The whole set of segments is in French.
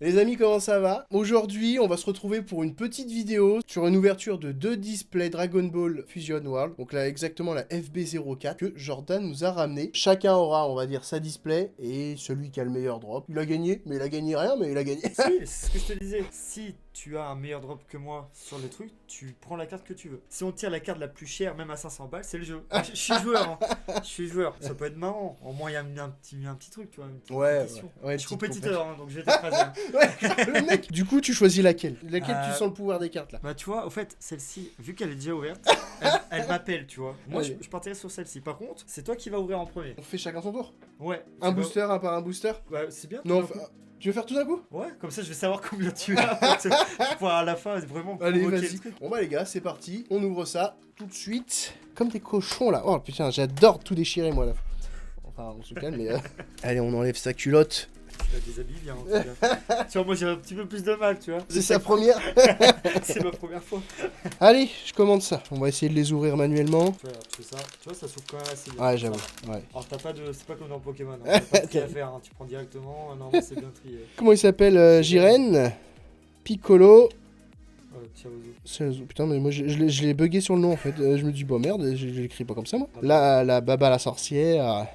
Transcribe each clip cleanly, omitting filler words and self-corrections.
Les amis, comment ça va? Aujourd'hui, on va se retrouver pour une petite vidéo sur une ouverture de 2 displays Dragon Ball Fusion World. Donc là, exactement la FB04 que Jordan nous a ramené. Chacun aura, on va dire, sa display et celui qui a le meilleur drop. Il a gagné, mais il a gagné rien, mais il a gagné. Si, c'est ce que je te disais. Si tu as un meilleur drop que moi sur les trucs, tu prends la carte que tu veux. Si on tire la carte la plus chère, même à 500 balles, c'est le jeu. Je suis joueur. Hein. Je suis joueur. Ça peut être marrant. Au moins, il y a un petit truc, tu vois. Une petite compétition. Ouais, Je suis compétiteur, hein, donc je vais t'écraser. Hein. Ouais, le mec. Du coup, tu choisis laquelle? Laquelle tu sens le pouvoir des cartes là? Bah, tu vois, au fait, celle-ci, vu qu'elle est déjà ouverte, elle m'appelle, tu vois. Moi, je partirai sur celle-ci. Par contre, c'est toi qui vas ouvrir en premier. On fait chacun son tour? Ouais. Un booster, un par un booster? Ouais, c'est bien. Non, tu veux faire tout d'un coup? Ouais, comme ça je vais savoir combien tu as pour à la fin vraiment allez, provoquer vas-y. le truc. Bon bah les gars, c'est parti. On ouvre ça tout de suite. Comme des cochons là. Oh putain, j'adore tout déchirer moi là. Enfin, on se calme mais... Allez, on enlève sa culotte. Tu la déshabilles bien en tout cas. Tu vois, moi j'ai un petit peu plus de mal, tu vois. C'est sa première. C'est ma première fois. Allez, je commande ça. On va essayer de les ouvrir manuellement. Tu vois, tu fais ça. Tu vois, ça s'ouvre quand même assez bien. Ouais, j'avoue. Ouais. Alors t'as pas de... C'est pas comme dans Pokémon. Hein. T'as pas de tri à faire. Hein. Tu prends directement. Non, c'est bien trié. Comment il s'appelle? Jiren, Piccolo... Chiaozu. Putain, mais moi je l'ai bugué sur le nom en fait. Je me dis, bon merde, je l'écris pas comme ça moi. Là, la Baba la sorcière.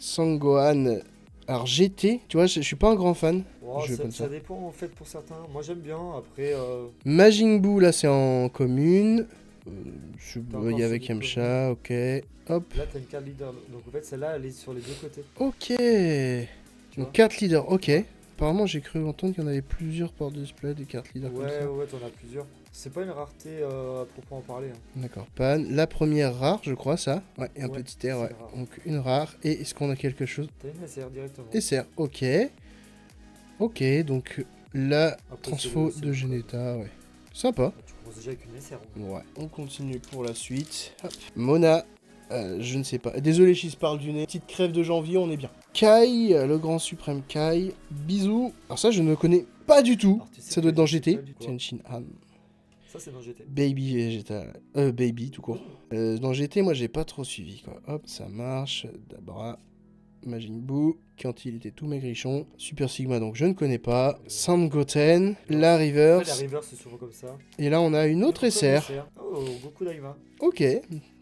Sangohan. Alors GT, tu vois, je suis pas un grand fan. Oh, ça dépend en fait pour certains. Moi j'aime bien. Après. Majin Buu, là c'est en commune. Il y avec Yamcha, ok. Hop. Là t'as une carte leader. Donc en fait celle-là elle est sur les deux côtés. Ok. Une carte leader, ok. Apparemment j'ai cru entendre qu'il y en avait plusieurs ports display, des cartes leader comme ça. Ouais, t'en as plusieurs. C'est pas une rareté à proprement parler. Hein. D'accord. Pan, la première rare, je crois, ça. Ouais, et un petit air, ouais. Donc une rare. Et est-ce qu'on a quelque chose? T'as une SR directement. SR, ok. Ok, donc la transfo de Geneta, ouais. Sympa. Tu commences déjà avec une SR. Ouais. On continue pour la suite. Hop. Mona, je ne sais pas. Désolé si je parle du nez. Petite crève de janvier, on est bien. Kai, le grand suprême Kai. Bisous. Alors ça, je ne connais pas du tout. Ça doit être dans GT. Tenshin Han. Ça, c'est dans GT. Baby Vegeta. Baby, tout court. Dans GT, moi, j'ai pas trop suivi, quoi. Hop, ça marche. Dabra. Majin Buu. Quand il était tout maigrichon. Super Sigma, donc je ne connais pas. Sangoten. La Reverse. La Reverse, c'est souvent comme ça. Et là, on a une autre SR. Oh, beaucoup Daima. Ok,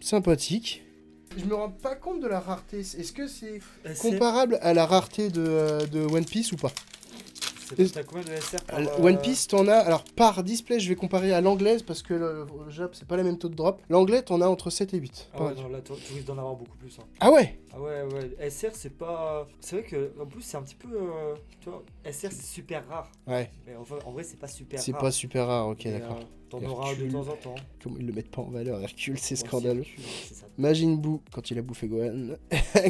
sympathique. Je me rends pas compte de la rareté. Est-ce que c'est comparable à la rareté de One Piece ou pas? T'as combien de SR par, One Piece, t'en as... Alors, par display, je vais comparer à l'anglaise, parce que le Jap, c'est pas la même taux de drop. L'anglais, t'en as entre 7 et 8. Ah ouais, non, là, tu risques d'en avoir beaucoup plus. Hein. Ah ouais? Ah ouais. SR, c'est pas... C'est vrai que, en plus, c'est un petit peu... tu vois, SR, c'est super rare. Ouais. Mais enfin, en vrai, c'est pas super rare. C'est pas super rare, ok, d'accord. T'en auras de temps en temps. Comment ils le mettent pas en valeur, Hercule, c'est scandaleux. C'est ça. Majin Buu, quand il a bouffé Gohan.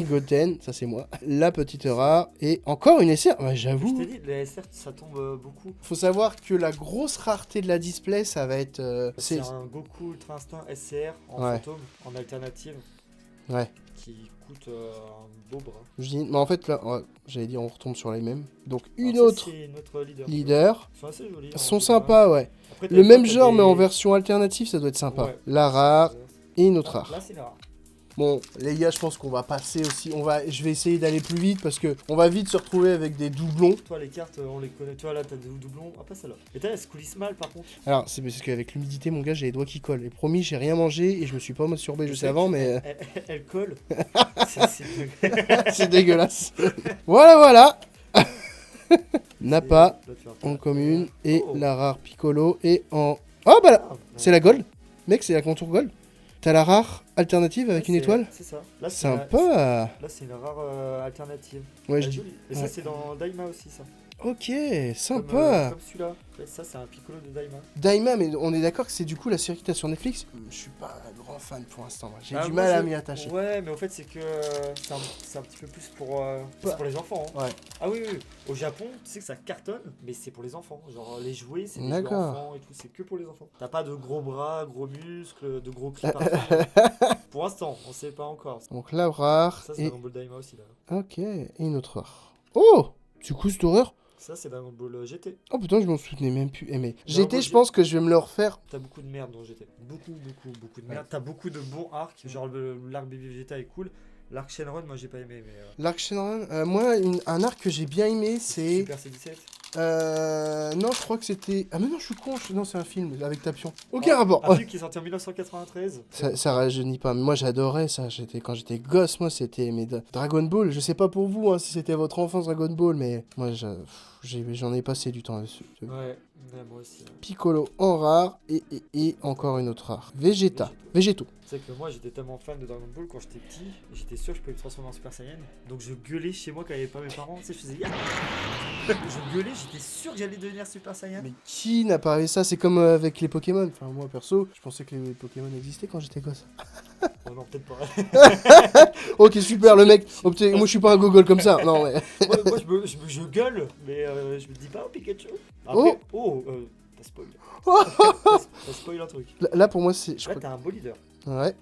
Goten, ça c'est moi. La petite rare. Et encore une SR, bah, j'avoue. Je t'ai dit, les SR, ça tombe beaucoup. Faut savoir que la grosse rareté de la display, ça va être... c'est un Goku Ultra Instinct SCR en fantôme, en alternative. Ouais. Qui coûte un beau bras. Je dis, mais en fait, là, j'allais dire, on retombe sur les mêmes. Donc, une autre leader. Ils sont assez jolis. Ils sont sympas, ouais. Après, le même genre, mais en version alternative, ça doit être sympa. Ouais. La rare et une autre rare. Là, c'est la rare. Bon, les gars, je pense qu'on va passer aussi. Je vais essayer d'aller plus vite parce que on va vite se retrouver avec des doublons. Toi, les cartes, on les connaît. Toi, là, t'as des doublons. Ah, pas celle-là. Et t'as, elles se coulissent mal, par contre. Alors, c'est parce qu'avec l'humidité, mon gars, j'ai les doigts qui collent. Et promis, j'ai rien mangé et je me suis pas masturbé juste avant, mais. Elle colle. C'est dégueulasse. Voilà. Nappa en commune et la rare Piccolo et en. Oh bah là, c'est la gold. Mec, c'est la contour gold. T'as la rare alternative avec une étoile? C'est ça. Là, sympa. Là, c'est une rare alternative. Ouais, je dis. Et ça, c'est dans Daima aussi, ça. Ok, sympa. Comme celui-là. Ça, c'est un Piccolo de Daima. Daima, mais on est d'accord que c'est du coup la série que t'as sur Netflix? Je suis pas un grand fan pour l'instant. J'ai du mal à m'y attacher. Ouais, mais en fait, c'est que c'est un petit peu plus pour les enfants. Hein. Ouais. Ah oui. Au Japon, tu sais que ça cartonne, mais c'est pour les enfants. Genre, les jouets, c'est des jouets enfants et tout. C'est que pour les enfants. T'as pas de gros bras, gros muscles, de gros cris partout. Pour l'instant, on sait pas encore. Donc la rare. Ça, c'est Dragon Ball Daima aussi, là. Ok, et une autre rare. Oh! Du coup, cette horreur? Ça, c'est Dragon Ball GT. Oh putain, je m'en souvenais même plus. Mais GT, je pense que je vais me le refaire. T'as beaucoup de merde dans GT. Beaucoup de merde. T'as beaucoup de bons arcs. Genre, l'arc Baby Vegeta est cool. L'arc Shenron, moi, j'ai pas aimé. Mais l'arc Shenron, moi, un arc que j'ai bien aimé, c'est. Super C17. Non, je crois que c'était... Ah mais non, je suis con, non, c'est un film avec Tapion. Aucun rapport. Un film qui est sorti en 1993. Ça rajeunit pas, mais moi j'adorais ça, quand j'étais gosse, moi c'était Dragon Ball, je sais pas pour vous hein, si c'était votre enfance Dragon Ball, mais moi j'en ai passé du temps là-dessus. Ouais, moi aussi. Piccolo en rare, et encore une autre rare. Végétaux. C'est que moi j'étais tellement fan de Dragon Ball quand j'étais petit, j'étais sûr que je pouvais me transformer en Super Saiyan, donc je gueulais chez moi quand il n'y avait pas mes parents, tu sais, je faisais ya. Je gueulais, j'étais sûr que j'allais devenir Super Saiyan. Mais qui n'a pas eu ça? C'est comme avec les Pokémon, enfin moi perso, je pensais que les Pokémon existaient quand j'étais gosse. Oh non, peut-être pas. Ok, super, le mec, moi je suis pas un gogol comme ça, non mais... moi je gueule, mais je me dis pas oh Pikachu. Après, t'as spoil. T'as spoil un truc. Là pour moi c'est... Là t'as un beau leader. Ouais,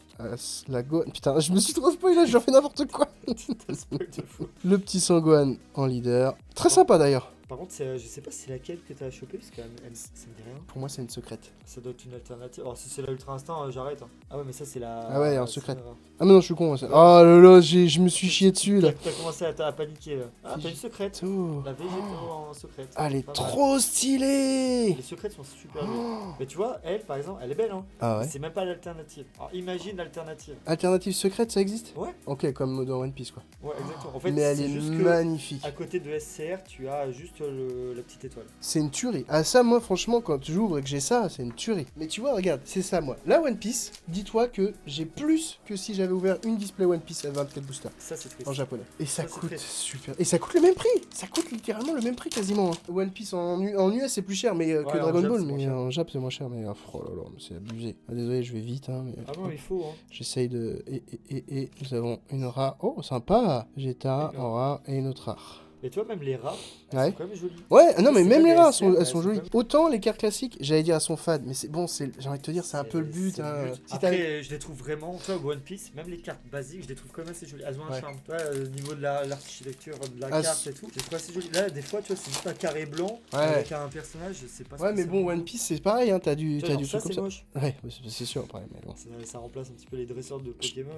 la Gohan. Putain, je me suis trop spoilé, j'en fais n'importe quoi. T'as spoil de fou. Le petit Sangohan en leader. Très sympa d'ailleurs. Par contre, je sais pas si c'est laquelle que t'as chopé, parce que ça me dit rien. Pour moi, c'est une secrète. Ça doit être une alternative. Alors, si c'est la Ultra Instinct, j'arrête. Hein. Ah ouais, mais ça, c'est la. Ah ouais, en secrète. Ah, mais non, je suis con. Oh là là, je me suis chié dessus là. T'as commencé à paniquer là. Ah, t'as une secrète. La Végétaux en secrète. Ah, elle est trop stylée. Les secrètes sont super belles. Mais tu vois, elle, par exemple, elle est belle, hein. Ah ouais. C'est même pas l'alternative. Alors, imagine l'alternative. Alternative secrète, ça existe? Ouais. Ok, comme dans One Piece quoi. Ouais, exactement. En fait, mais elle est juste magnifique. À côté de SCR, tu as juste la petite étoile. C'est une tuerie. Ah ça, moi franchement, quand j'ouvre et que j'ai ça, c'est une tuerie. Mais tu vois, regarde, c'est ça moi. La One Piece, dis-toi que j'ai plus que si j'avais ouvert une display One Piece à 24 boosters. Ça c'est triste. En japonais. Et ça coûte triste. super. Et ça coûte le même prix. Ça coûte littéralement le même prix quasiment. Hein. One Piece en US c'est plus cher mais que Dragon Ball, mais en Jap c'est moins cher. Mais oh là là, c'est abusé. Ah, désolé, je vais vite. Hein, mais... Ah non, il faut. Hein. J'essaye de. Et nous avons une rare. Oh, sympa. Jetta en rare et une autre rare. Et tu vois, même les rares, elles sont quand même jolies. Ouais, non, mais même les rares, elles sont jolies. Autant les cartes classiques, j'allais dire, elles sont fades, mais c'est bon, j'ai envie de te dire, c'est un peu le but. Hein. Après, je les trouve vraiment, tu vois, One Piece, même les cartes basiques, je les trouve quand même assez jolies. Elles ont un charme, tu vois, au niveau de l'architecture de la carte et tout. Je les trouve assez jolies. Là, des fois, tu vois, c'est juste un carré blanc avec un personnage, je sais pas ce que mais bon, One Piece, c'est pareil, hein, t'as du truc comme ça. Moche. Ouais, c'est sûr, après, mais bon. Ça remplace un petit peu les dresseurs de Pokémon,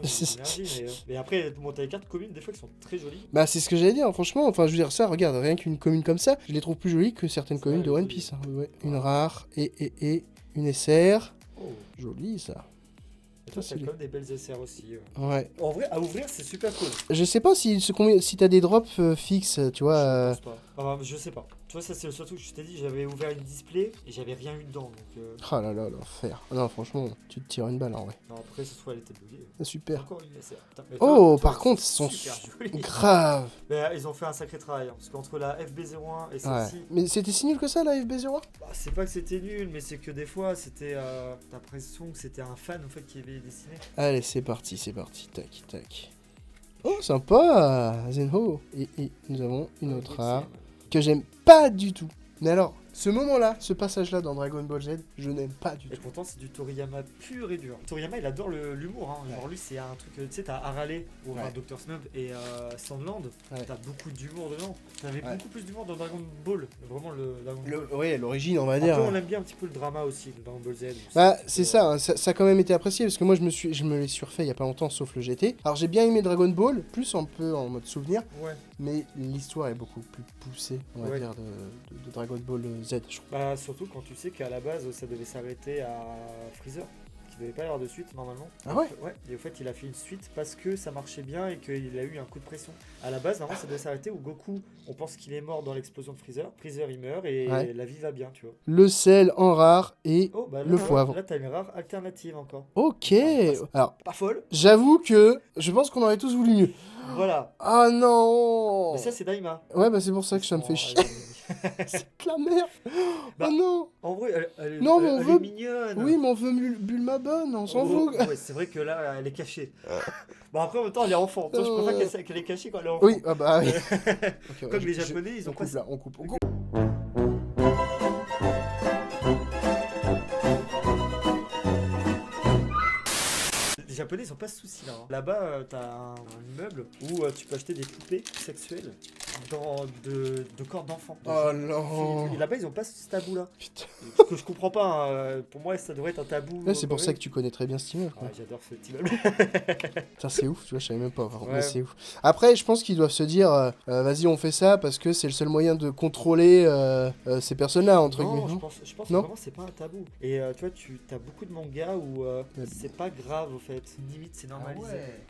mais après, bon, t'as les cartes communes, des fois, qui sont très jolies. Bah, c'est ce que j'allais dire, franchement, enfin, je veux dire, ça, regarde, rien qu'une commune comme ça, je les trouve plus jolies que certaines communes de One Piece. Hein. Ouais. Une rare et une SR. Oh. Joli ça. Et toi, c'est comme des belles SR aussi. Ouais. En vrai, à ouvrir, c'est super cool. Je sais pas si t'as des drops fixes, tu vois. Je pense pas. Enfin, je sais pas. Tu vois, ça c'est surtout que je t'ai dit, j'avais ouvert une display et j'avais rien eu dedans. Donc, oh là là, l'enfer. Non, franchement, tu te tires une balle en vrai. Non, après, ce soit elle était buggée. Super. Encore une SR. Oh, par contre, ils sont grave. Mais ils ont fait un sacré travail. Hein, parce qu'entre la FB01 et celle-ci. Ouais. Mais c'était si nul que ça, la FB01 ? Bah, c'est pas que c'était nul, mais c'est que des fois, c'était. T'as l'impression que c'était un fan en fait qui avait dessiné. Allez, c'est parti. Tac, tac. Oh, sympa, Zenho. Et nous avons une autre rare que j'aime pas du tout. Mais alors, ce moment-là, ce passage-là dans Dragon Ball Z, je n'aime pas du tout. Et pourtant, c'est du Toriyama pur et dur. Toriyama, il adore l'humour. Hein. Genre, lui, c'est un truc. Tu sais, t'as Harale, ou Dr. Snub et Sandland. T'as beaucoup d'humour dedans. T'avais beaucoup plus d'humour dans Dragon Ball. Vraiment, le Dragon Ball. Oui, l'origine, on va dire. Après, on aime bien un petit peu le drama aussi, de Dragon Ball Z. Bah, c'est ça, hein, ça a quand même été apprécié parce que moi, je me l'ai surfait il y a pas longtemps, sauf le GT. Alors, j'ai bien aimé Dragon Ball, plus un peu en mode souvenir. Ouais. Mais l'histoire est beaucoup plus poussée, on va dire, de Dragon Ball Z, je trouve. Bah, surtout quand tu sais qu'à la base, ça devait s'arrêter à Freezer. Il devait pas y avoir de suite normalement. Ah ouais? Ouais, et au fait il a fait une suite parce que ça marchait bien et qu'il a eu un coup de pression. À la base, normalement ça devait s'arrêter où Goku, on pense qu'il est mort dans l'explosion de Freezer. Freezer il meurt et la vie va bien, tu vois. Le sel en rare et le poivre. Là t'as une rare alternative encore. Ok. Alors, pas folle. J'avoue que je pense qu'on aurait tous voulu mieux. Voilà. Ah non. Mais ça c'est Daima. Ouais, bah c'est pour ça que ça me fait chier. C'est de la merde. Bah, oh non. En vrai, elle est mignonne. Oui, mais on veut Bulma bonne, on s'en fout. Ouais, c'est vrai que là, elle est cachée. Bon, après, en même temps, elle est enfant. Toi, je préfère qu'elle est cachée quand elle est enfant. Oui, ah bah oui. Okay, comme les Japonais, ils ont pas... On coupe. Les Japonais, ils ont pas ce souci là. Hein. Là-bas, t'as un immeuble où tu peux acheter des poupées sexuelles de corps d'enfant. Oh non. Et là-bas, ils ont pas ce tabou-là. Putain. Ce que je comprends pas. Hein. Pour moi, ça devrait être un tabou. Ouais, c'est pour ça que tu connais très bien cet immeuble. Ah, j'adore ce petit immeuble. Putain, c'est ouf, tu vois, je savais même pas. Par contre, Ouais. mais c'est ouf. Après, je pense qu'ils doivent se dire, vas-y, on fait ça parce que c'est le seul moyen de contrôler ces personnes-là, entre Non, guillemets. je pense que Non. vraiment c'est pas un tabou. Et tu vois, tu as beaucoup de mangas où c'est pas grave au fait. Limite, c'est normalisé.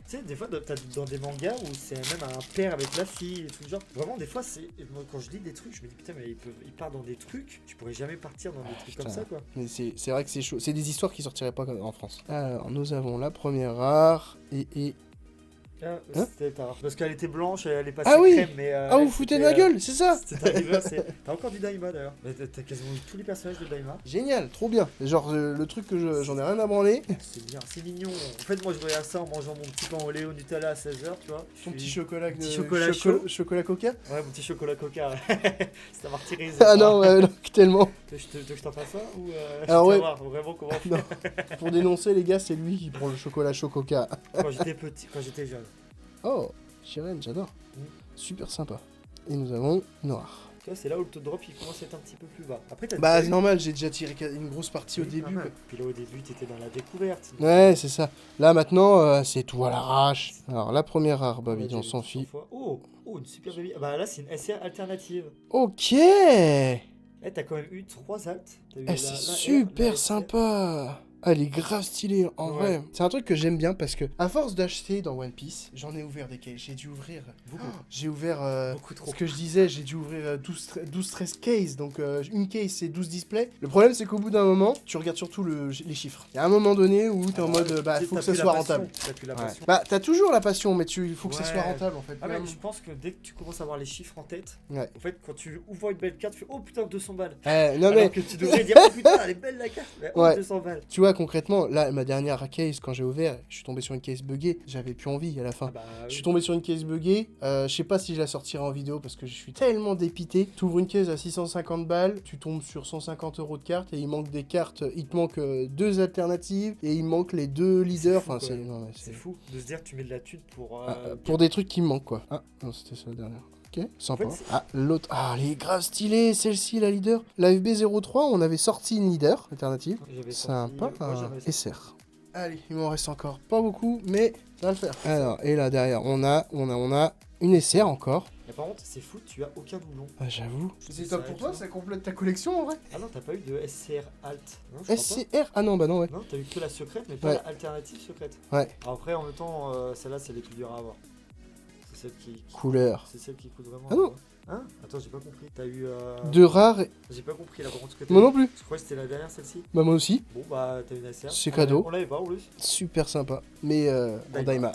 Tu sais, des fois, t'as dans des mangas où c'est même un père avec la fille et tout le genre. Vraiment, des fois, c'est. Moi, quand je lis des trucs, je me dis putain, mais ils partent dans des trucs. Tu pourrais jamais partir dans des trucs putain. comme ça, quoi. Mais c'est vrai que c'est chaud. C'est des histoires qui sortiraient pas en France. Alors, nous avons la première rare et... Ah, Hein c'était tard. Parce qu'elle était blanche et elle est passée Ah oui. crème, mais. Ah, vous foutez de ma gueule, c'est ça? C'était un reverse. T'as encore du Daima d'ailleurs. Mais t'as quasiment eu tous les personnages de Daima. Génial, trop bien. Genre, le truc que j'en ai rien à branler. C'est bien, c'est mignon. En fait, moi je regarde ça en mangeant mon petit pain au lait au Nutella à 16h, tu vois. Ton petit chocolat, petit chocolat chaud. chocolat coca. Ouais, mon petit chocolat coca. C'est un martyrisme. Ah non, ouais, non, tellement. Je t'en fasse ça ou Alors, ouais. voir vraiment comment Non. Pour dénoncer, les gars, c'est lui qui prend le chocolat chaud coca. Quand j'étais petit, quand j'étais jeune. Oh, Shiren, j'adore. Mm. Super sympa. Et nous avons Noir. Tu vois, c'est là où le taux de drop il commence à être un petit peu plus bas. Après, t'as Bah, c'est normal, j'ai déjà tiré une grosse partie au début. quoi. Puis là, au début, t'étais dans la découverte. Ouais, c'est ça. Là, maintenant, c'est tout à l'arrache. Alors, la première rare, bah, on s'en fiche. Oh, une super baby. Ah bah là, c'est une SR alternative. Ok. Eh, t'as quand même eu 3 alts. C'est super sympa. Ah, elle est grave stylée, en Ouais. vrai. C'est un truc que j'aime bien parce que, à force d'acheter dans One Piece, j'en ai ouvert des cases. J'ai dû ouvrir. Beaucoup. J'ai ouvert. Beaucoup trop. Ce que je disais, j'ai dû ouvrir 12-13 cases. Donc, une case, c'est 12 displays. Le problème, c'est qu'au bout d'un moment, tu regardes surtout les chiffres. Il y a un moment donné où t'es en mode, faut que ça soit rentable. T'as plus la Ouais. passion. Bah, t'as toujours la passion, mais il faut que ça Ouais. soit rentable en fait. Ah, mais je pense que dès que tu commences à avoir les chiffres en tête, Ouais. en fait, quand tu ouvres une belle carte, tu fais oh putain, 200 balles. Non, Alors mais que tu devrais dire oh putain, elle est belle la carte. Mais, oh, Ouais. 200 balles. tu vois, concrètement, là, ma dernière case, quand j'ai ouvert, je suis tombé sur une case buggée. J'avais plus envie à la fin. Ah bah, Je oui. suis tombé sur une case buggée. Je sais pas si je la sortirai en vidéo parce que je suis tellement dépité. Tu ouvres une case à 650 balles, tu tombes sur 150 € de cartes et il manque des cartes. Il te manque 2 alternatives et il manque les 2 leaders. fou, Enfin, quoi. c'est. non, mais C'est fou de se dire que tu mets de la thune pour. pour des trucs qui me manquent quoi. Ah, non, c'était ça la dernière. Ok, sympa. En fait, ah, l'autre. Ah, elle est grave stylée, celle-ci, la leader. La FB03, on avait sorti une leader alternative. J'avais Sympa. sorti- moi, j'avais sorti- SR. Allez, il m'en reste encore pas beaucoup, mais ça va le faire. Alors, et là derrière, on a une SR encore. Mais par contre, c'est fou, tu as aucun doublon. Ah, j'avoue. C'est top pour toi, ça complète ta collection en vrai. Ah non, t'as pas eu de SCR alt. Non, je crois SCR. Ah non, bah non, ouais. pas. Non, t'as eu que la secrète, mais pas Ouais. la alternative secrète. Ouais. Alors après, en même temps, celle-là, c'est les plus dures à avoir. C'est celle qui Couleur. c'est celle qui coûte vraiment. Ah non. Hein? Attends, j'ai pas compris. T'as eu. De rare. J'ai pas compris là, par contre, ce que t'as Moi eu. non plus. Je crois que c'était la dernière, celle-ci. Bah moi aussi. Bon, bah, t'as une SR. C'est cadeau. On l'avait pas en plus. Super sympa. Mais en Daima. Daima.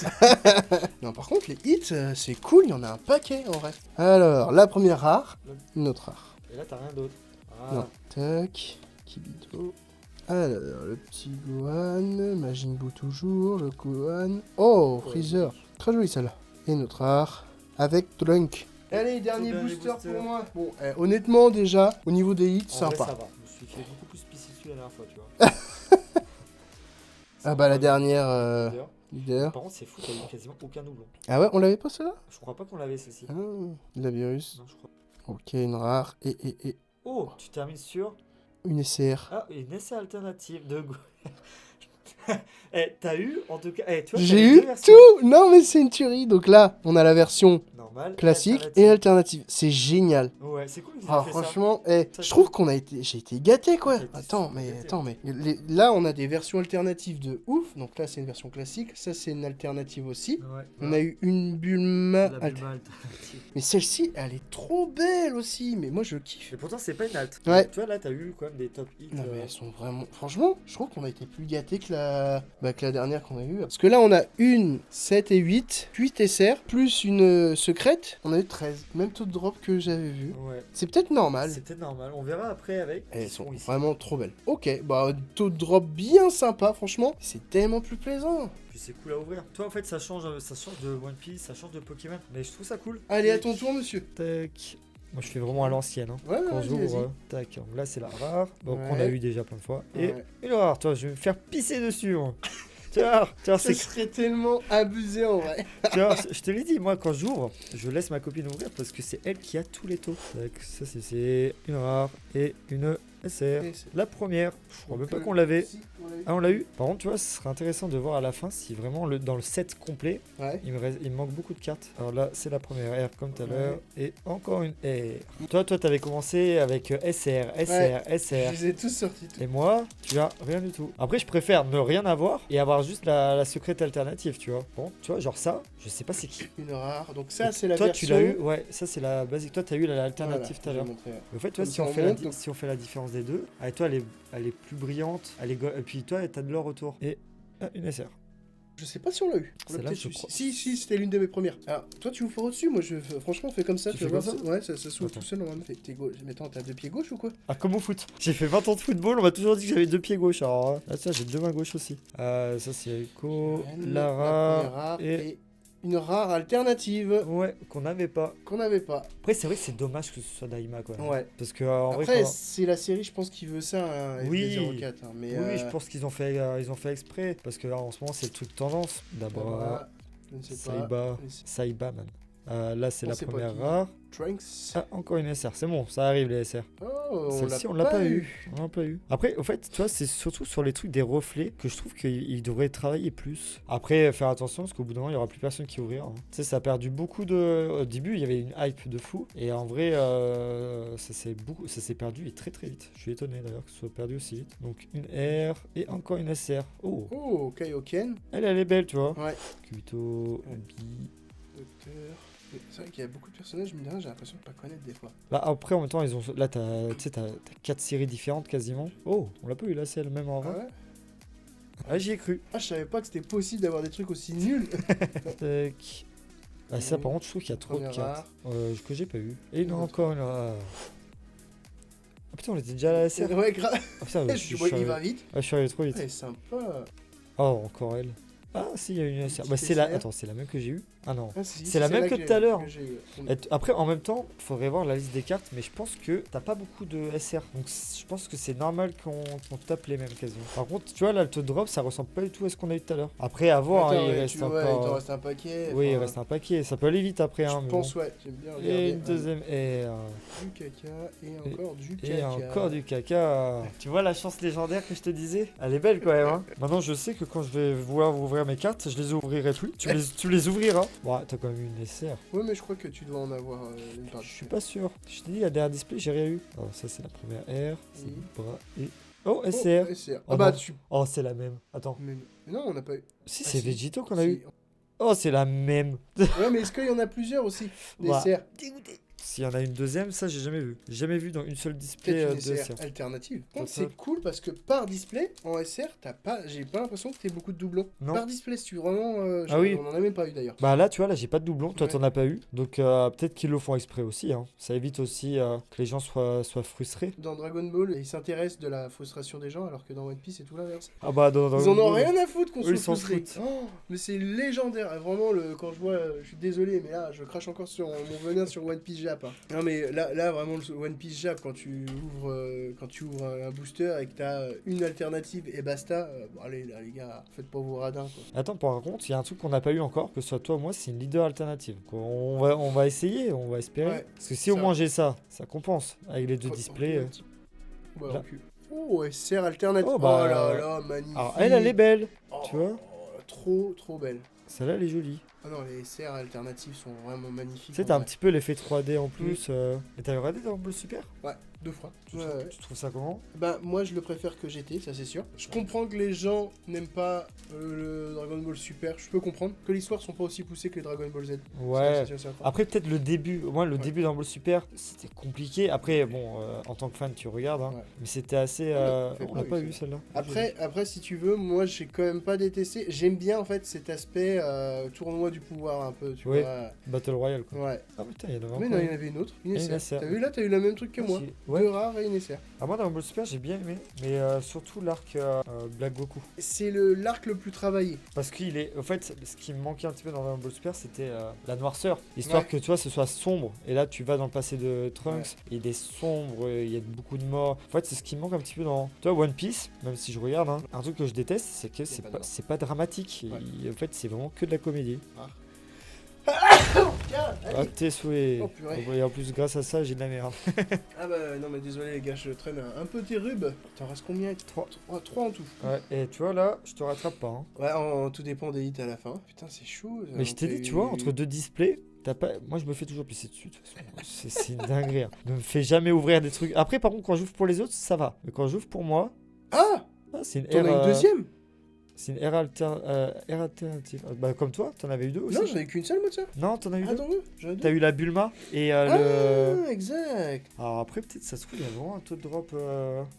non, par contre, les hits, c'est cool. Il y en a un paquet en vrai. Alors, la première rare. Une autre rare. Et là, t'as rien d'autre. Ah. Non. Tac. Kibito. Alors, le petit Gohan. Majin Buu toujours. Le Gohan. Oh, Freezer. Très joli celle-là. Et notre rare. Avec Trunk. Allez, dernier Dernier booster booster. pour moi. Bon, honnêtement, déjà, au niveau des hits, En vrai, sympa. ça va. Je me suis fait beaucoup plus pisser dessus la dernière fois, tu vois. Ah bah, la dernière D'ailleurs, leader. par contre, c'est fou, t'as eu quasiment aucun doublon. Ah ouais, on l'avait pas celle-là? Je crois pas qu'on l'avait celle-ci. Ah, la virus. Non, je crois. Ok, une rare. Et Oh, tu termines sur. une SR. Ah, une essai alternative de. Eh, t'as eu, en tout cas. Eh, tu vois, J'ai t'as eu deux versions. tout. Non, mais c'est une tuerie. Donc là, on a la version Normale. classique et alternative. C'est génial. Ouais, c'est cool qu'ils aient Ah, fait franchement, Ça, je c'est trouve qu'on a été, j'ai été gâté quoi. T'as été Attends, super gâté. attends, mais là on a des versions alternatives de ouf. Donc là c'est une version classique, ça c'est une alternative aussi. ça. Ouais. On a eu une Bulma, La Bulma alternative. mais celle-ci elle est trop belle aussi. Mais moi je kiffe. Et pourtant, c'est pas une alt. Ouais. Tu vois, là, t'as eu quand même des top hits. Non mais elles sont vraiment, franchement, je trouve qu'on a été plus gâté que la dernière qu'on a eue. Parce que là on a une 7 et 8 SR plus une secrète. On a eu 13, même taux de drop que j'avais vu. Ouais. C'est peut-être normal. C'était normal. On verra après avec. Elles Ils sont ici. vraiment trop belles. Ok, bah taux de drop bien sympa, franchement. C'est tellement plus plaisant. Puis c'est cool à ouvrir. Toi, en fait, ça change de One Piece, ça change de Pokémon. Mais je trouve ça cool. Allez, à ton tour, monsieur. Tac. Moi, je fais vraiment à l'ancienne. Hein. Ouais, Quand vas-y, j'ouvre, vas-y. tac. Donc là, c'est la rare. Donc, on a Ouais. eu déjà plein de fois. Ouais. Et la rare, toi, je vais me faire pisser dessus. Moi. Tiens, Ça serait tellement abusé en vrai. tiens, je te l'ai dit, moi quand j'ouvre, je laisse ma copine ouvrir parce que c'est elle qui a tous les taux. Tac, ça c'est une rare et une SR. Et c'est- La première, je crois même pas Donc, qu'on l'avait. si, on l'a eu. Ah, on l'a eu. Par contre, tu vois, ce serait intéressant de voir à la fin si vraiment dans le set complet, Ouais. il me manque beaucoup de cartes. Alors là, c'est la première R comme tout à Ouais. l'heure. Et encore une R. Toi, t'avais commencé avec SR, SR, Je SR. les ai tous sortis. Et moi, tu as rien du tout. Après, je préfère ne rien avoir et avoir juste la secrète alternative, tu vois. Bon, tu vois, genre ça, je sais pas c'est qui. Une rare. Donc ça, c'est la Toi, version. tu l'as eu, ouais, ça c'est la basique. Toi, t'as eu l'alternative tout à Voilà, l'heure. je vais montrer. En fait, tu vois, Comme si ça, on, on fait monte, donc- si on fait la différence des deux, avec toi, elle est plus brillante, et puis toi, t'as de l'or autour. Et une SR. Je sais pas si on l'a eu. On l'a Celle-là, peut-être je eu. crois. Si, c'était l'une de mes premières. Alors, toi, tu ouvres au-dessus. Moi, franchement, on fait comme ça. Tu Tu fais vas voir. comme ça Ouais, ça s'ouvre Attends. tout seul normalement. T'es gauche. Mais attends, t'as deux pieds gauche ou quoi? Ah, comme au foot. J'ai fait 20 ans de football, on m'a toujours dit que j'avais deux pieds gauche. Alors, là, ça, j'ai deux mains gauches aussi. Ça, c'est Echo, La Lara, première rare et... et une rare alternative Ouais, qu'on n'avait pas. qu'on n'avait pas. Après, c'est vrai que c'est dommage que ce soit Daima, quoi. Ouais. Parce que, en vrai, Après, quand- c'est la série, je pense, qui veut ça, un Oui. FB04. Hein, mais Oui, je pense qu'ils ont fait exprès. Parce que là, en ce moment, c'est le truc tendance. D'abord, Voilà, je ne sais pas. Saïba. Mais c'est- Saïba, man. Là, c'est On la sait pas première qui. rare. Trunks. Ah, encore une SR. C'est bon, ça arrive, les SR. Oh, Celle-ci, on l'a pas eu. On l'a pas eu. Après, au fait, tu vois, c'est surtout sur les trucs des reflets que je trouve qu'ils devraient travailler plus. Après, faire attention parce qu'au bout d'un moment, il y aura plus personne qui ouvrira. Hein. Tu sais, ça a perdu beaucoup de. Au début, il y avait une hype de fou. Et en vrai, ça s'est perdu et très très vite. Je suis étonné d'ailleurs que ce soit perdu aussi vite. Donc, une R et encore une SR. Oh, Oh, Kaioken. elle est belle, tu vois. Ouais. Kubito, Ouais. Bi. Docteur. C'est vrai qu'il y a beaucoup de personnages, mais j'ai l'impression de pas connaître des fois. Là, après, en même temps, là, tu sais, t'as 4 séries différentes quasiment. Oh, on l'a pas eu là, c'est elle même en Ah vrai. ouais? Ah, j'y ai cru. Ah, je savais pas que c'était possible d'avoir des trucs aussi nuls. Tac. Ah, ça, par contre, je trouve qu'il y a trop de Première cartes. Que j'ai pas eu. Et non, Autre. encore une. Ah, putain, on était déjà à la SR. Ouais, grave. Ah, putain, Je suis il va vite. je suis arrivé trop vite. Ouais, sympa. Oh, encore elle. Ah, si, il y a une SR. Petite Bah, c'est la. SR. Attends, c'est la même que j'ai eu. Ah non. Ah, si, C'est la même celle-là que tout à l'heure. j'ai eu. Après, en même temps, faudrait voir la liste des cartes, mais je pense que t'as pas beaucoup de SR. Donc, je pense que c'est normal qu'on tape les mêmes quasiment. Par contre, tu vois, là, le te drop, ça ressemble pas du tout à ce qu'on a eu tout à l'heure. Après, à voir, Attends, hein, il ouais, reste ouais, il encore. t'en reste un paquet. Oui, il enfin, reste un paquet. Ça peut aller vite après, hein. Je mais pense, bon. ouais. J'aime bien regarder. Et une deuxième R. Du caca et encore du caca. Et encore du caca. Tu vois la chance légendaire que je te disais? Elle est belle quand même. Hein. Maintenant, je sais que quand je vais vouloir ouvrir mes cartes, je les ouvrirai plus. Tu les ouvriras. Bon, t'as quand même eu une SR. Ouais, mais je crois que tu dois en avoir une part. Je suis pas sûr. Je t'ai dit, la dernière display, j'ai rien eu. Alors, ça, c'est la première R. C'est Oui. le bras et. Oh, Oh, SR. SR. Oh, Ah bah, non. tu. Oh, c'est la même. Attends. Mais non, on n'a pas eu. Si, Ah, c'est si. Vegito qu'on a Si. eu. Oh, c'est la même. Ouais, mais est-ce qu'il y en a plusieurs aussi? Des Ouais. SR. Dégoûté. S'il y en a une deuxième, ça, j'ai jamais vu. J'ai jamais vu dans une seule display Peut-être de une SR. SR alternative. Total. C'est cool parce que par display, en SR, j'ai pas l'impression que t'aies beaucoup de doublons. Non. Par display, si tu vraiment. Ah oui. On en a même pas eu d'ailleurs. Bah là, tu vois, là, j'ai pas de doublon. Toi, Ouais. t'en as pas eu. Donc, peut-être qu'ils le font exprès aussi. Hein. Ça évite aussi que les gens soient frustrés. Dans Dragon Ball, ils s'intéressent de la frustration des gens, alors que dans One Piece, c'est tout l'inverse. Ah bah, Ils en ont rien à foutre qu'on Eux, soit ils s'en frustré. foutent. Oh, mais c'est légendaire. Vraiment, quand je vois, je suis désolé, mais là, je crache encore sur mon venin sur One Piece Jap. Hein. Non, mais là, vraiment, le One Piece Jap, quand tu ouvres un booster et que t'as une alternative et basta, bon, allez, là, les gars, faites pas vos radins, quoi. Attends, par contre, il y a un truc qu'on n'a pas eu encore, que ce soit toi ou moi, c'est une leader alternative. On va essayer, on va espérer. Ouais, Parce que si au ça. moins j'ai ça compense avec les deux displays. Bah, là. recule. Oh, SR alternative. Oh, bah, là là, magnifique. Alors, elle est belle, Oh, tu vois. trop belle. Celle-là, elle est jolie. Ah non, les SR alternatives sont vraiment magnifiques. Tu sais, en t'as un vrai. petit peu l'effet 3D en plus. Et t'as regardé Dragon Ball Super? Ouais, 2 fois. Tu, Ouais, trouves, ouais. tu trouves ça comment? Bah, moi je le préfère que GT, ça c'est sûr. Je comprends que les gens n'aiment pas le Dragon Ball Super, je peux comprendre. Que l'histoire sont pas aussi poussées que les Dragon Ball Z. Ouais. C'est Après, peut-être le début. Moi, le Ouais. début Dragon Ball Super, c'était compliqué. Après, bon, en tant que fan, tu regardes. Hein. Ouais. Mais c'était assez. fait On pas l'a eu, pas ça. eu celle-là. Après, si tu veux, moi j'ai quand même pas détesté. J'aime bien en fait cet aspect tournoi du pouvoir un peu, tu Oui. vois. Battle Royale, quoi. Ouais. Ah putain, il y en avait Mais encore non, il y une. en avait une autre. Une Et une SR. SR. T'as vu là, t'as eu la même truc que moi. Ah, si. Ouais. Deux rares et une SR. Ah, moi, Dragon Ball Super, j'ai bien aimé. Mais surtout l'arc Black Goku. C'est l'arc le plus travaillé. Parce qu'il est. En fait, ce qui me manquait un petit peu dans Dragon Ball Super, c'était la noirceur. Histoire Ouais. que tu vois, ce soit sombre. Et là, tu vas dans le passé de Trunks. Ouais. Il est sombre, il y a beaucoup de morts. En fait, c'est ce qui me manque un petit peu dans. Tu vois, One Piece, même si je regarde, hein, un truc que je déteste, c'est que pas de mort. c'est pas dramatique. Ouais. En fait, c'est vraiment que de la comédie. Tiens, Ah, tes souhaits. Oh, purée. Et en plus, grâce à ça, j'ai de la merde. Ah bah non mais désolé les gars, je traîne un peu tes rubes. T'en restes combien? 3 en tout. Ouais, et tu vois, là, je te rattrape pas. Hein. Ouais, tout dépend des hits à la fin. Putain, c'est chaud. Mais je t'ai dit, tu vois, entre deux displays. Moi, je me fais toujours pisser dessus, de toute façon. C'est une dinguerie. Hein. Ne me fais jamais ouvrir des trucs. Après, par contre, quand j'ouvre pour les autres, ça va. Mais quand j'ouvre pour moi, Ah, c'est une t'en as une deuxième? C'est une R alternative. Bah, comme toi, t'en avais eu deux aussi. Non, j'en ai qu'une seule moi de ça. Non, t'en as eu deux. Attends, j'en ai deux. T'as eu la Bulma et Ah, le. exact. Alors après, peut-être ça se trouve, il y a vraiment un taux de drop.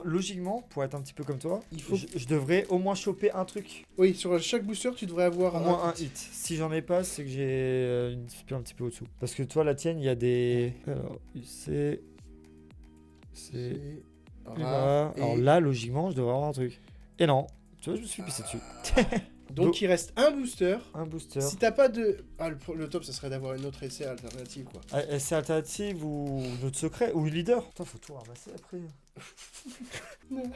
Logiquement, pour être un petit peu comme toi, Il faut. je devrais au moins choper un truc. Oui, sur chaque booster, tu devrais avoir Au moins un hit. Si j'en ai pas, c'est que j'ai une display un petit peu au-dessous. Parce que toi, la tienne, il y a des. Alors, c'est. rare. Alors là, logiquement, je devrais avoir un truc. Et non, tu vois, je me suis pissé dessus. Donc il reste un booster. Un booster. Si t'as pas de. Ah, le top, ça serait d'avoir une autre essai alternative quoi. C'est alternative ou notre secret ou une leader. Putain, faut tout ramasser après.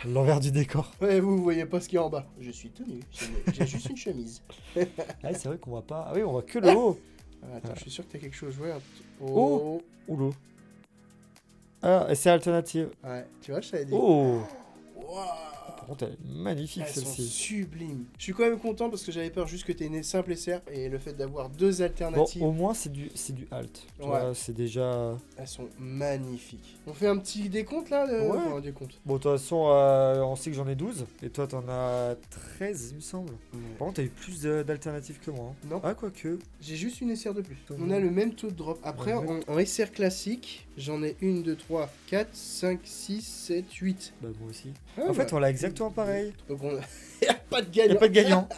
L'envers du décor. Ouais, vous voyez pas ce qu'il y a en bas. Je suis tout nu. J'ai juste une chemise. Ah, c'est vrai qu'on voit pas. Ah oui, on voit que le haut. Ah, attends, je suis sûr que t'as quelque chose. Ouais. Oh. Ou l'eau. Ah, c'est alternative. Ouais, tu vois, je t'avais dit. Oh. Wow. Par contre, elle est magnifique Elles sont celle-ci. sublimes. Je suis quand même content parce que j'avais peur juste que t'aies une simple SR et le fait d'avoir deux Bon, alternatives. au moins c'est du alt. Tu Ouais. vois, c'est déjà. Elles sont magnifiques. On fait un petit décompte là Ouais. Enfin, un décompte. Bon, de toute façon, on sait que j'en ai 12. Et toi, t'en as 13, il me semble. Par contre, t'as eu plus d'alternatives que moi. Hein. Non. Ah, quoique. J'ai juste une SR de plus. Tout On a le même taux de drop. Après, Ouais. en SR classique, j'en ai 1, 2, 3, 4, 5, 6, 7, 8. Bah, moi aussi. Ah, En fait, bah. on l'a exactement pareil. Donc on y a pas de Il gagnant. a pas de gagnant.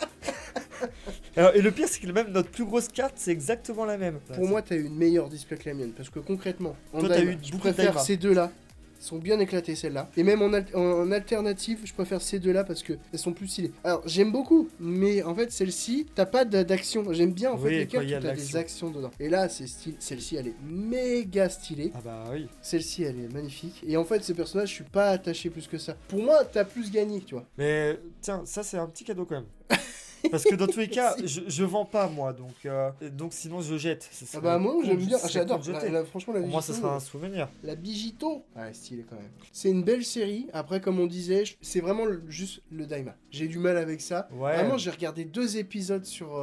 Alors, et le pire, c'est que même notre plus grosse carte, c'est exactement la même. Pour moi, t'as eu une meilleure display que la mienne. Parce que concrètement, en Toi, t'as Daima, eu je beaucoup de préfère Daima. ces deux-là. Elles sont bien éclatées celles-là. Et même en alternative, je préfère ces deux-là parce que elles sont plus stylées. Alors, j'aime beaucoup, mais en fait, celle-ci, t'as pas d'action. J'aime bien en fait Oui, les quand cartes il y a où de t'as des l'action. actions dedans. Et là, c'est stylé. Celle-ci, elle est méga stylée. Ah, bah oui. Celle-ci, elle est magnifique. Et en fait, ces personnages, je suis pas attaché plus que ça. Pour moi, t'as plus gagné, tu vois. Mais tiens, ça, c'est un petit cadeau quand même. Parce que dans tous les cas, Si. je vends pas moi, donc sinon je jette. Ça Ah serait bah moi, con, j'aime bien. ça serait J'adore. con de jeter. Franchement, la Pour moi, ça Vigito, sera un souvenir. La Bigito. Ouais, stylé quand même. C'est une belle série. Après, comme on disait, c'est vraiment juste le Daima. J'ai du mal avec ça. Ouais. Vraiment, j'ai regardé 2 épisodes sur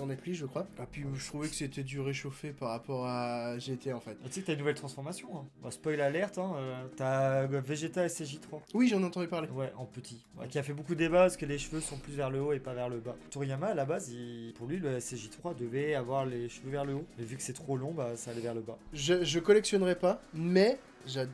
Netflix, je crois. Et puis, je trouvais que c'était du réchauffé par rapport à GT en fait. Tu sais que t'as une nouvelle transformation. Hein. Bah, spoil alerte, hein, t'as Vegeta SCJ3. Oui, j'en ai entendu parler. Ouais, en petit. Ouais, qui a fait beaucoup de débats parce que les cheveux sont plus vers le haut et pas vers le bas. Toriyama, à la base, pour lui, le SCJ3 devait avoir les cheveux vers le haut. Mais vu que c'est trop long, bah ça allait vers le bas. Je collectionnerai pas, mais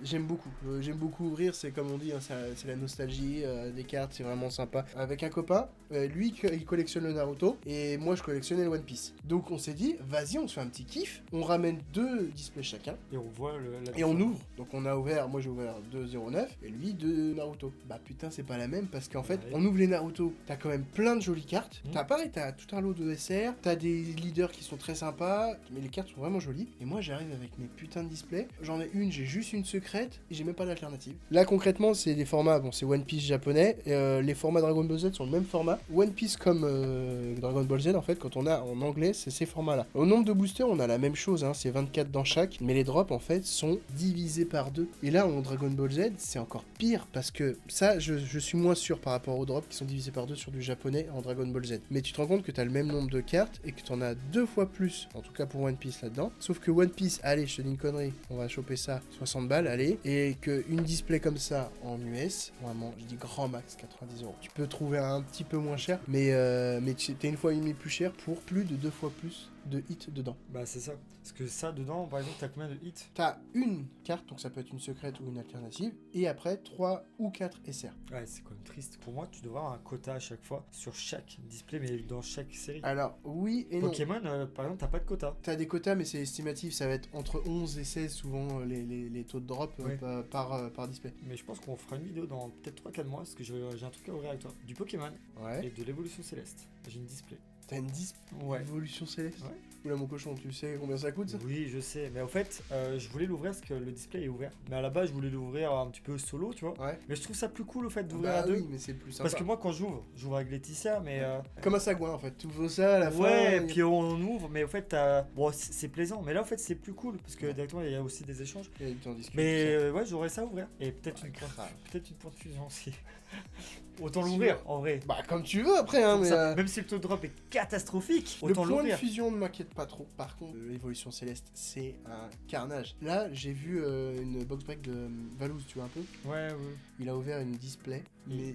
j'aime beaucoup. J'aime beaucoup ouvrir, c'est comme on dit, hein, c'est la nostalgie des cartes, c'est vraiment sympa. Avec un copain, lui il collectionne le Naruto et moi je collectionnais le One Piece. Donc on s'est dit, vas-y, on se fait un petit kiff, on ramène 2 displays chacun Et on voit et on ouvre. Donc on a ouvert, moi j'ai ouvert 2.09 et lui 2 Naruto. Bah putain, c'est pas la même parce qu'en fait, Ouais. on ouvre les Naruto, t'as quand même plein de jolies cartes. Mmh. T'as pareil, t'as tout un lot de SR, t'as des leaders qui sont très sympas, mais les cartes sont vraiment jolies. Et moi j'arrive avec mes putains de displays, j'en ai une, j'ai juste une secrète et j'ai même pas d'alternative. Là concrètement, c'est des formats, bon c'est One Piece japonais, les formats Dragon Ball Z sont le même format. One Piece comme Dragon Ball Z en fait, quand on a en anglais, c'est ces formats là. Au nombre de boosters, on a la même chose, hein, c'est 24 dans chaque, mais les drops en fait sont divisés par 2. Et là en Dragon Ball Z, c'est encore pire parce que ça, je suis moins sûr par rapport aux drops qui sont divisés par 2 sur du japonais en Dragon Ball Z. Mais tu te rends compte que tu as le même nombre de cartes et que tu en as 2 fois plus, en tout cas pour One Piece là-dedans. Sauf que One Piece, allez, je te dis une connerie, on va choper ça 60 balles, allez, et qu'une display comme ça en US, vraiment, je dis grand max 90 €. Tu peux trouver un petit peu moins cher, mais t'es une fois et demie plus cher pour plus de 2 fois plus de hits dedans. Bah c'est ça. Parce que ça, dedans, par exemple, t'as combien de hits? T'as une carte, donc ça peut être une secrète ou une alternative, et après 3 ou 4 SR. Ouais, c'est quand même triste. Pour moi, tu devrais avoir un quota à chaque fois sur chaque display, mais dans chaque série. Alors, oui et non. Pokémon, par exemple, t'as pas de quota. T'as des quotas, mais c'est estimatif, ça va être entre 11 et 16 souvent les taux de drop Ouais. par display. Mais je pense qu'on fera une vidéo dans peut-être 3-4 mois, parce que j'ai un truc à ouvrir avec toi. Du Pokémon et Ouais. de l'évolution céleste. J'ai une display. T'as une Ouais. évolution céleste. Ouais. Oula mon cochon, tu sais combien ça coûte ça? Oui, je sais. Mais au fait, je voulais l'ouvrir parce que le display est ouvert. Mais à la base, je voulais l'ouvrir un petit peu solo, tu vois. Ouais. Mais je trouve ça plus cool au fait d'ouvrir Bah à deux. oui, mais c'est plus sympa. Parce que moi, quand j'ouvre avec Laetitia, mais. Comme un sagouin en fait, tu ouvres ça à la fin. Ouais, il y a- puis on ouvre, mais au fait, bon, c'est plaisant. Mais là, en fait, c'est plus cool parce que Ouais. directement, il y a aussi des échanges. il y a du temps à discuter, Mais tout ouais, j'aurais ça à ouvrir. Et peut-être Ouais, une pointe, grave. peut-être une pointe fusion aussi. Autant Si l'ouvrir, tu en vrai. ça. Bah comme tu veux après hein, Comme mais... ça, même si le taux de drop est catastrophique, Le autant point de l'ouvrir. fusion ne m'inquiète pas trop. Par contre, l'évolution céleste, c'est un carnage. Là, j'ai vu une box break de Valouz, tu vois un peu. Ouais, ouais. Il a ouvert une display, mais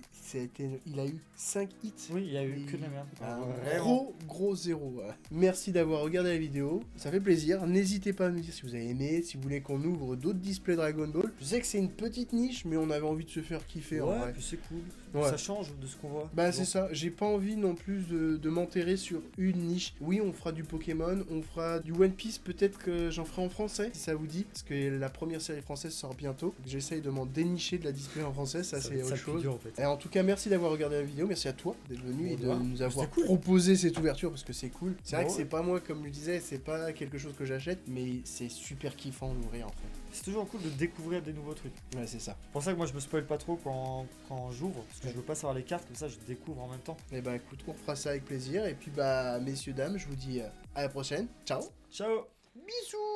il a eu 5 hits. Oui, il y a eu Et que de la merde. un Vraiment. gros zéro. Voilà. Merci d'avoir regardé la vidéo, ça fait plaisir. N'hésitez pas à nous dire si vous avez aimé, si vous voulez qu'on ouvre d'autres displays Dragon Ball. Je sais que c'est une petite niche, mais on avait envie de se faire kiffer en Ouais, vrai. puis c'est cool. Ouais. Ça change de ce qu'on voit. Bah Bon. c'est ça, j'ai pas envie non plus de m'enterrer sur une niche. Oui, on fera du Pokémon, on fera du One Piece, peut-être que j'en ferai en français, si ça vous dit, parce que la première série française sort bientôt. Donc j'essaye de m'en dénicher de la display en français, ça c'est va être autre le plus chose. dur, en fait. Et en tout cas, merci d'avoir regardé la vidéo, merci à toi d'être venu et de Bon, nous avoir c'était cool. proposé cette ouverture parce que c'est cool. C'est vrai Bon, que c'est pas moi, comme je disais, c'est pas quelque chose que j'achète, mais c'est super kiffant d'ouvrir en fait. C'est toujours cool de découvrir des nouveaux trucs. Ouais, c'est ça. C'est pour ça que moi je me spoil pas trop quand j'ouvre, parce que je veux pas savoir les cartes, comme ça je découvre en même temps. Et bah écoute, on fera ça avec plaisir. Et puis bah, messieurs, dames, je vous dis à la prochaine. Ciao. Ciao! Bisous.